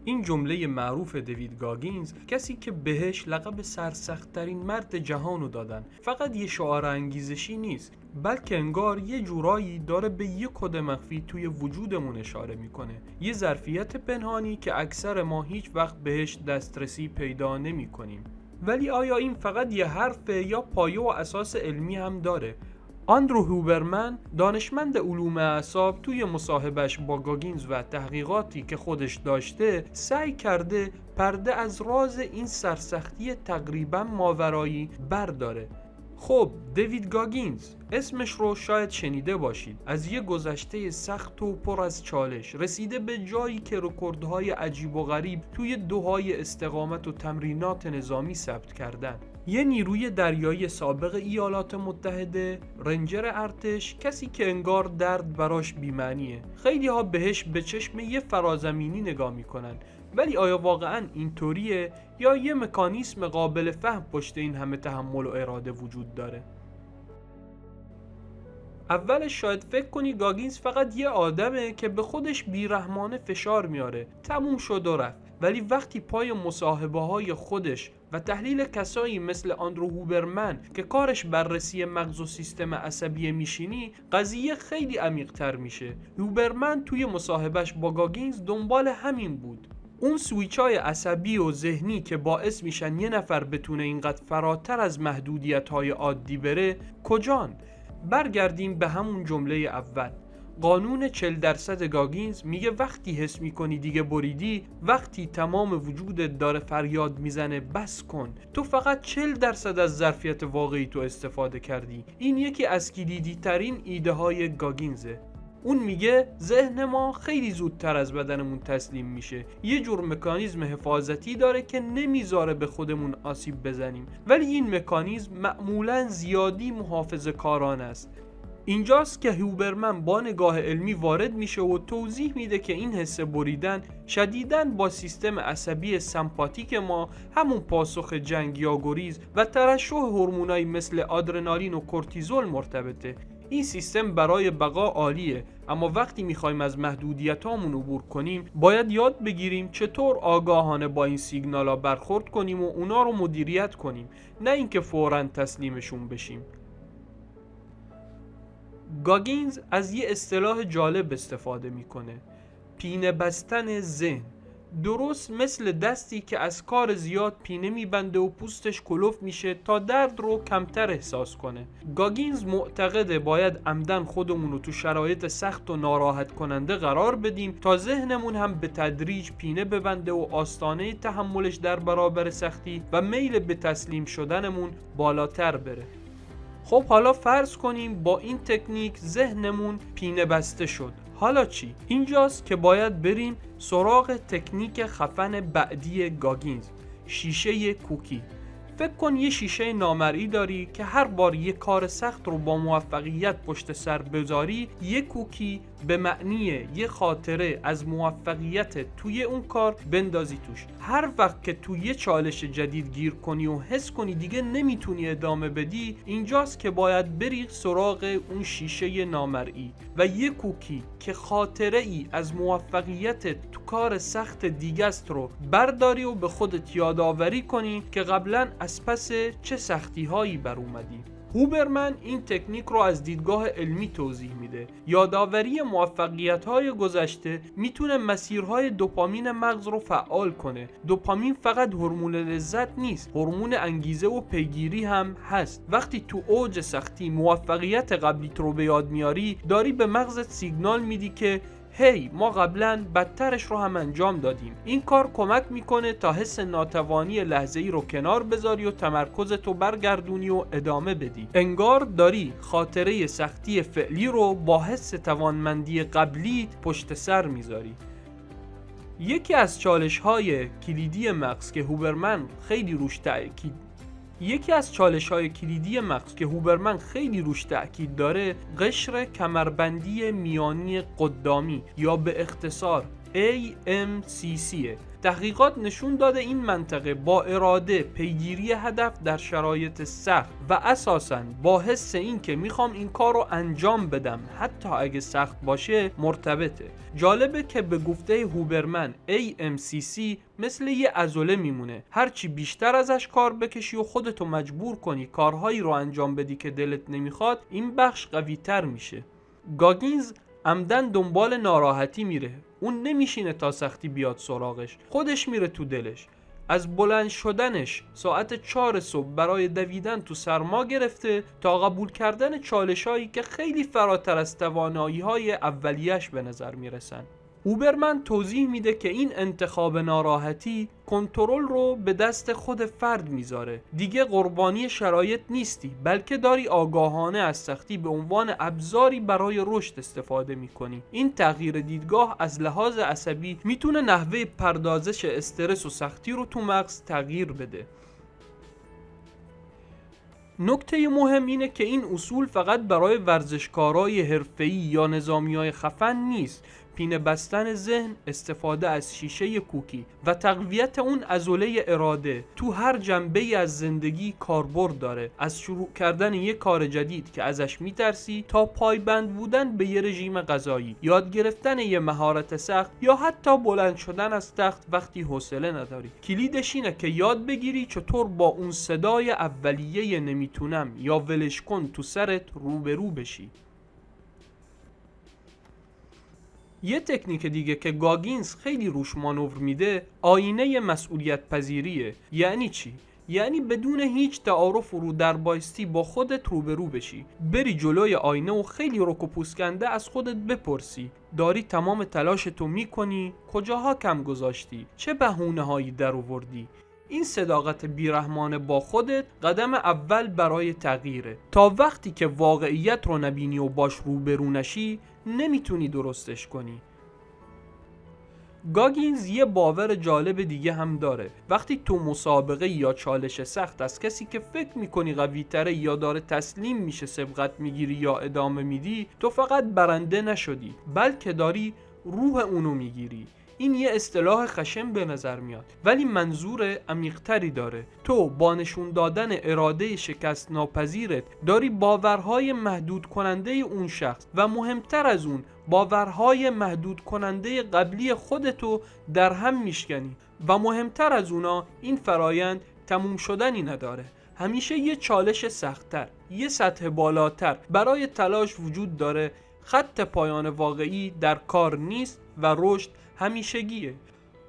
این جمله معروف دیوید گاگینز، کسی که بهش لقب سرسخت‌ترین مرد جهانو دادن، فقط یه شعار انگیزشی نیست، بلکه انگار یه جورایی داره به یه کد مخفی توی وجودمون اشاره میکنه، یه ظرفیت پنهانی که اکثر ما هیچ وقت بهش دسترسی پیدا نمی‌کنیم. ولی آیا این فقط یه حرفه یا پایه و اساس علمی هم داره؟ آندرو هوبرمن، دانشمند علوم اعصاب، توی مصاحبهش با گاگینز و تحقیقاتی که خودش داشته سعی کرده پرده از راز این سرسختی تقریبا ماورایی برداره. خب دیوید گاگینز، اسمش رو شاید شنیده باشید. از یه گذشته سخت و پر از چالش رسیده به جایی که رکوردهای عجیب و غریب توی دوهای استقامت و تمرینات نظامی ثبت کردن. یه نیروی دریایی سابق ایالات متحده، رنجر ارتش، کسی که انگار درد براش بی‌معنیه. خیلی ها بهش به چشم یه فرازمینی نگاه میکنن، ولی آیا واقعاً اینطوریه یا یه مکانیسم قابل فهم پشت این همه تحمل و اراده وجود داره؟ اولش شاید فکر کنی گاگینز فقط یه آدمه که به خودش بیرحمانه فشار میاره، تموم شد و رفت. ولی وقتی پای مصاحبه های خودش و تحلیل کسایی مثل آندرو هوبرمن که کارش بررسی مغز و سیستم عصبی میشینی، قضیه خیلی عمیق تر میشه. هوبرمن توی مصاحبهش با گاگینز دنبال همین بود. اون سویچای عصبی و ذهنی که باعث میشن یه نفر بتونه اینقدر فراتر از محدودیت‌های عادی بره کجان؟ برگردیم به همون جمله اول. قانون 40% گاگینز میگه وقتی حس میکنی دیگه بریدی، وقتی تمام وجودت داره فریاد میزنه بس کن، تو فقط 40% از ظرفیت واقعی تو استفاده کردی. این یکی از کلیدی ترین ایده های گاگینزه. اون میگه ذهن ما خیلی زودتر از بدنمون تسلیم میشه، یه جور مکانیزم حفاظتی داره که نمیذاره به خودمون آسیب بزنیم، ولی این مکانیزم معمولاً زیادی محافظه کارانه است. اینجاست که هوبرمن با نگاه علمی وارد میشه و توضیح میده که این حس بریدن شدیداً با سیستم عصبی سمپاتیک ما، همون پاسخ جنگ یا گریز و ترشح هورمونایی مثل آدرنالین و کورتیزول مرتبطه. این سیستم برای بقا عالیه، اما وقتی میخوایم از محدودیتامون عبور کنیم باید یاد بگیریم چطور آگاهانه با این سیگنالا برخورد کنیم و اونا رو مدیریت کنیم، نه اینکه فوراً تسلیمشون بشیم. گاگینز از یه اصطلاح جالب استفاده میکنه: پینه بستن ذهن. درست مثل دستی که از کار زیاد پینه میبنده و پوستش کلوف میشه تا درد رو کمتر احساس کنه. گاگینز معتقده باید عمدن خودمون رو تو شرایط سخت و ناراحت کننده قرار بدیم تا ذهنمون هم به تدریج پینه ببنده و آستانه تحملش در برابر سختی و میل به تسلیم شدنمون بالاتر بره. خب حالا فرض کنیم با این تکنیک ذهنمون پینه بسته شد. حالا چی؟ اینجاست که باید بریم سراغ تکنیک خفن بعدی گاگینز، شیشه کوکی. فکر کن یه شیشه نامرئی داری که هر بار یه کار سخت رو با موفقیت پشت سر بذاری، یه کوکی به معنی یه خاطره از موفقیت توی اون کار بندازی توش. هر وقت که توی یه چالش جدید گیر کنی و حس کنی دیگه نمیتونی ادامه بدی، اینجاست که باید بری سراغ اون شیشه نامرئی و یه کوکی که خاطره ای از موفقیت تو کار سخت دیگه است رو برداری و به خودت یادآوری کنی که قبلا از پس چه سختی هایی بر اومدی. هوبرمن این تکنیک رو از دیدگاه علمی توضیح میده. یادآوری موفقیت‌های گذشته میتونه مسیرهای دوپامین مغز رو فعال کنه. دوپامین فقط هورمون لذت نیست، هورمون انگیزه و پیگیری هم هست. وقتی تو اوج سختی موفقیت قبلی رو به یاد میاری، داری به مغزت سیگنال میدی که هی ما قبلا بدترش رو هم انجام دادیم. این کار کمک میکنه تا حس ناتوانی لحظه‌ای رو کنار بذاری و تمرکزتو برگردونی و ادامه بدی. انگار داری خاطره سختی فعلی رو با حس توانمندی قبلیت پشت سر میذاری. یکی از چالش‌های کلیدی مغز که هوبرمن خیلی روش تأکید داره، قشر کمربندی میانی قدامی یا به اختصار AMCC. تحقیقات نشون داده این منطقه با اراده پیگیری هدف در شرایط سخت و اساساً با حس این که میخوام این کار رو انجام بدم حتی اگه سخت باشه مرتبطه. جالبه که به گفته هوبرمن AMCC مثل یه عضله میمونه، هرچی بیشتر ازش کار بکشی و خودتو مجبور کنی کارهایی رو انجام بدی که دلت نمیخواد، این بخش قوی تر میشه. گاگینز عمدن دنبال ناراحتی میره، اون نمیشینه تا سختی بیاد سراغش، خودش میره تو دلش. از بلند شدنش ساعت 4 صبح برای دویدن تو سرما گرفته تا قبول کردن چالشایی که خیلی فراتر از توانایی‌های اولیه‌اش به نظر میرسن. هوبرمن توضیح میده که این انتخاب ناراحتی کنترل رو به دست خود فرد میذاره. دیگه قربانی شرایط نیستی، بلکه داری آگاهانه از سختی به عنوان ابزاری برای رشد استفاده میکنی. این تغییر دیدگاه از لحاظ عصبی میتونه نحوه پردازش استرس و سختی رو تو مغز تغییر بده. نکته مهم اینه که این اصول فقط برای ورزشکارای حرفه‌ای یا نظامیای خفن نیست. پینه بستن ذهن، استفاده از شیشه کوکی و تقویت اون عضله اراده تو هر جنبه‌ای از زندگی کاربرد داره. از شروع کردن یک کار جدید که ازش میترسی تا پایبند بودن به یه رژیم غذایی، یاد گرفتن یه مهارت سخت یا حتی بلند شدن از تخت وقتی حوصله نداری. کلیدش اینه که یاد بگیری چطور با اون صدای اولیه نمیتونم یا ولش کن تو سرت روبرو بشی. یه تکنیک دیگه که گاگینز خیلی روش مانور میده آینه مسئولیت پذیریه. یعنی چی؟ یعنی بدون هیچ تعارف و رو در بایستی با خودت روبرو بشی، بری جلوی آینه و خیلی رک و پوسکنده از خودت بپرسی داری تمام تلاشتو میکنی؟ کجاها کم گذاشتی؟ چه بهونه هایی در آوردی؟ این صداقت بیرحمانه با خودت قدم اول برای تغییره. تا وقتی که واقعیت رو نبینی و باش روبرو نشی نمیتونی درستش کنی. گاگینز یه باور جالب دیگه هم داره. وقتی تو مسابقه یا چالش سخت از کسی که فکر میکنی قوی تره یا داره تسلیم میشه سبقت میگیری یا ادامه میدی، تو فقط برنده نشدی بلکه داری روح اونو میگیری. این یه اصطلاح خشن به نظر میاد ولی منظور عمیق‌تری داره. تو با نشون دادن اراده شکست ناپذیرت داری باورهای محدود کننده اون شخص و مهمتر از اون باورهای محدود کننده قبلی خودتو در هم میشکنی و مهمتر از اونا این فرایند تموم شدنی نداره. همیشه یه چالش سخت‌تر، یه سطح بالاتر برای تلاش وجود داره. خط پایان واقعی در کار نیست و رشد همیشگیه.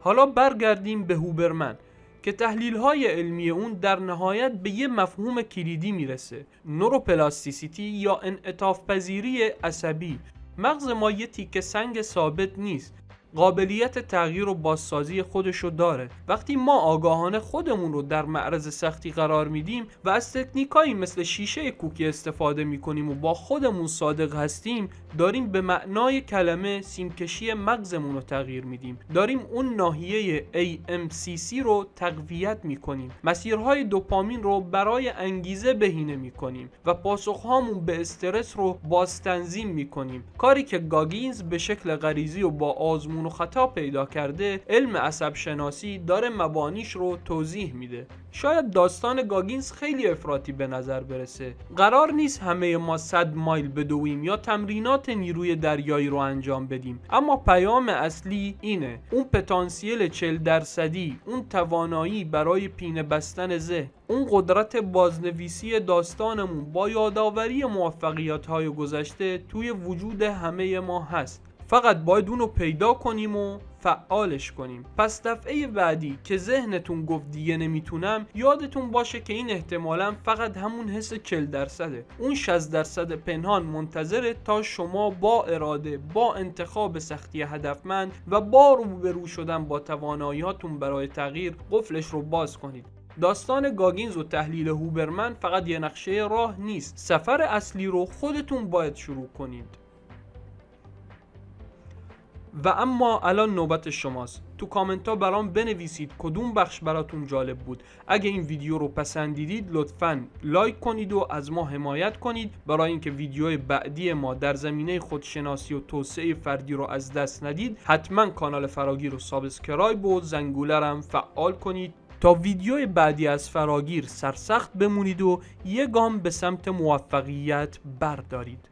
حالا برگردیم به هوبرمن که تحلیل‌های علمی اون در نهایت به یه مفهوم کلیدی میرسه: نوروپلاستیسیتی یا انعطاف پذیری عصبی. مغز ما یه تیکه سنگ ثابت نیست، قابلیت تغییر و بازسازی خودشو داره. وقتی ما آگاهانه خودمون رو در معرض سختی قرار میدیم و از تکنیکایی مثل شیشه کوکی استفاده میکنیم و با خودمون صادق هستیم، داریم به معنای کلمه سیمکشی مغزمون رو تغییر میدیم. داریم اون ناحیه AMCC رو تقویت میکنیم، مسیرهای دوپامین رو برای انگیزه بهینه میکنیم و پاسخهامون به استرس رو بازتنظیم میکنیم. کاری که گاگینز به شکل غریزی و با آزمون و خطا پیدا کرده، علم عصب شناسی داره مبانیش رو توضیح میده. شاید داستان گاگینز خیلی افراطی به نظر برسه. قرار نیست همه ما 100 مایل بدویم یا تمرینات نیروی دریایی رو انجام بدیم، اما پیام اصلی اینه: اون پتانسیل 40%، اون توانایی برای پینه بستن ذهن، اون قدرت بازنویسی داستانمون با یادآوری موفقیت‌های گذشته توی وجود همه ما هست. فقط باید اونو پیدا کنیم و فعالش کنیم. پس دفعه بعدی که ذهنتون گفت دیگه نمیتونم، یادتون باشه که این احتمالاً فقط همون حس 40%. اون 60% پنهان منتظره تا شما با اراده، با انتخاب سختی هدفمند و با روبرو شدن با تواناییاتون برای تغییر قفلش رو باز کنید. داستان گاگینز و تحلیل هوبرمن فقط یه نقشه راه نیست. سفر اصلی رو خودتون باید شروع کنید. و اما الان نوبت شماست. تو کامنت ها برام بنویسید کدوم بخش براتون جالب بود. اگه این ویدیو رو پسندیدید لطفاً لایک کنید و از ما حمایت کنید برای اینکه ویدیوهای بعدی ما در زمینه خودشناسی و توسعه فردی رو از دست ندید. حتما کانال فراگیر رو سابسکرایب و زنگوله رو هم فعال کنید تا ویدیوی بعدی از فراگیر سرسخت بمونید و یه گام به سمت موفقیت بردارید.